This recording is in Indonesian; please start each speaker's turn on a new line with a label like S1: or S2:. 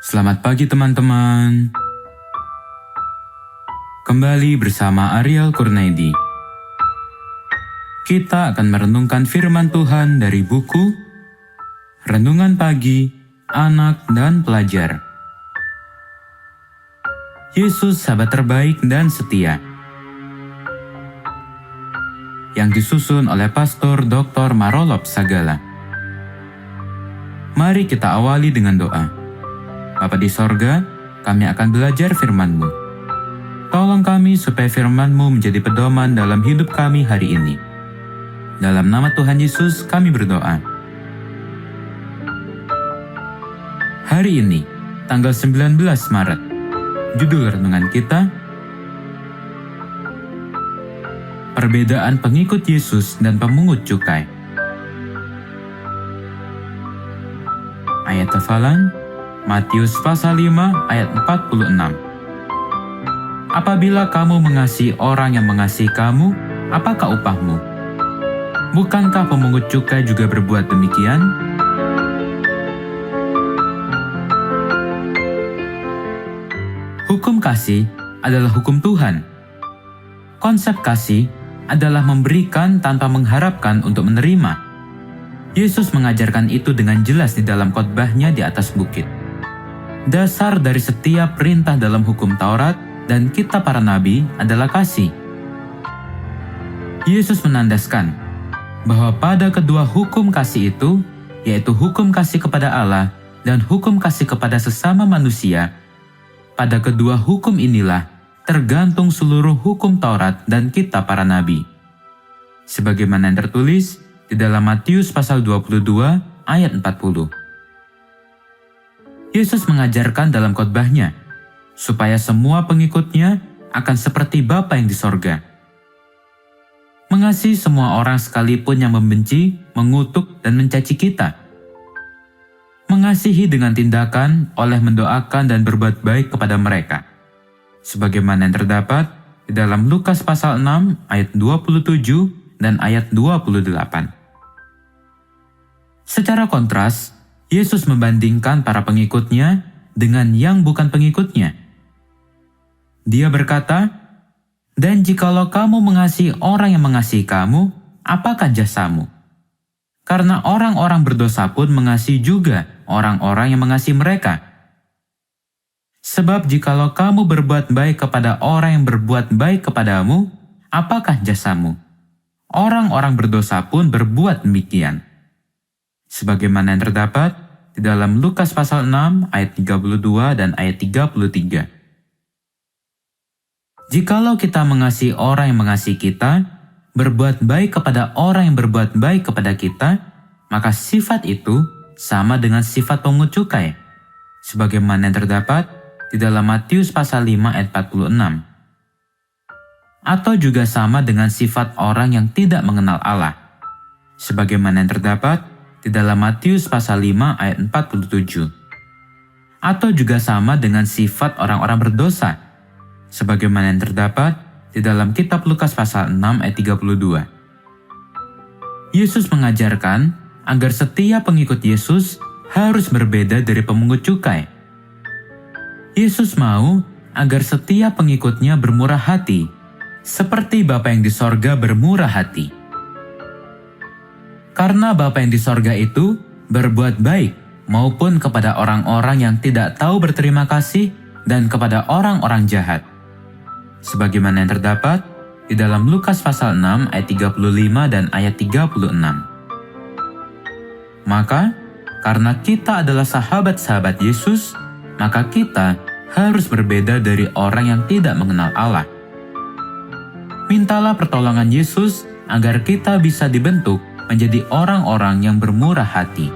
S1: Selamat pagi teman-teman. Kembali bersama Ariel Kurnaidi. Kita akan merenungkan firman Tuhan dari buku Renungan Pagi, Anak dan Pelajar. Yesus sahabat terbaik dan setia. Yang disusun oleh Pastor Dr. Marolop Sagala. Mari kita awali dengan doa. Bapa di sorga, kami akan belajar firman-Mu. Tolong kami supaya firman-Mu menjadi pedoman dalam hidup kami hari ini. Dalam nama Tuhan Yesus kami berdoa. Hari ini, tanggal 19 Maret, judul renungan kita, Perbedaan pengikut Yesus dan pemungut cukai. Ayat hafalan, Matius pasal 5 ayat 46. Apabila kamu mengasihi orang yang mengasihi kamu, apakah upahmu? Bukankah pemungut cukai juga berbuat demikian? Hukum kasih adalah hukum Tuhan. Konsep kasih adalah memberikan tanpa mengharapkan untuk menerima. Yesus mengajarkan itu dengan jelas di dalam khotbahnya di atas bukit. Dasar dari setiap perintah dalam hukum Taurat dan kitab para nabi adalah kasih. Yesus menandaskan bahwa pada kedua hukum kasih itu, yaitu hukum kasih kepada Allah dan hukum kasih kepada sesama manusia, pada kedua hukum inilah tergantung seluruh hukum Taurat dan kitab para nabi. Sebagaimana yang tertulis di dalam Matius pasal 22 ayat 40. Yesus mengajarkan dalam khotbahnya, supaya semua pengikutnya akan seperti Bapa yang di sorga. Mengasihi semua orang sekalipun yang membenci, mengutuk, dan mencaci kita. Mengasihi dengan tindakan oleh mendoakan dan berbuat baik kepada mereka. Sebagaimana yang terdapat di dalam Lukas pasal 6 ayat 27 dan ayat 28. Secara kontras, Yesus membandingkan para pengikutnya dengan yang bukan pengikutnya. Dia berkata, "Dan jikalau kamu mengasihi orang yang mengasihi kamu, apakah jasamu? Karena orang-orang berdosa pun mengasihi juga orang-orang yang mengasihi mereka. Sebab jikalau kamu berbuat baik kepada orang yang berbuat baik kepadamu, apakah jasamu? Orang-orang berdosa pun berbuat demikian." Sebagaimana yang terdapat di dalam Lukas pasal 6 ayat 32 dan ayat 33. Jikalau kita mengasihi orang yang mengasihi kita, berbuat baik kepada orang yang berbuat baik kepada kita, maka sifat itu sama dengan sifat pemungut cukai. Sebagaimana yang terdapat di dalam Matius pasal 5 ayat 46. Atau juga sama dengan sifat orang yang tidak mengenal Allah. Sebagaimana yang terdapat di dalam Matius pasal 5 ayat 47. Atau juga sama dengan sifat orang-orang berdosa. Sebagaimana yang terdapat di dalam kitab Lukas pasal 6 ayat 32. Yesus mengajarkan agar setiap pengikut Yesus harus berbeda dari pemungut cukai. Yesus mau agar setiap pengikutnya bermurah hati, seperti Bapa yang di sorga bermurah hati. Karena Bapa yang di sorga itu berbuat baik maupun kepada orang-orang yang tidak tahu berterima kasih dan kepada orang-orang jahat. Sebagaimana yang terdapat di dalam Lukas pasal 6 ayat 35 dan ayat 36. Maka, karena kita adalah sahabat-sahabat Yesus, maka kita harus berbeda dari orang yang tidak mengenal Allah. Mintalah pertolongan Yesus agar kita bisa dibentuk menjadi orang-orang yang bermurah hati.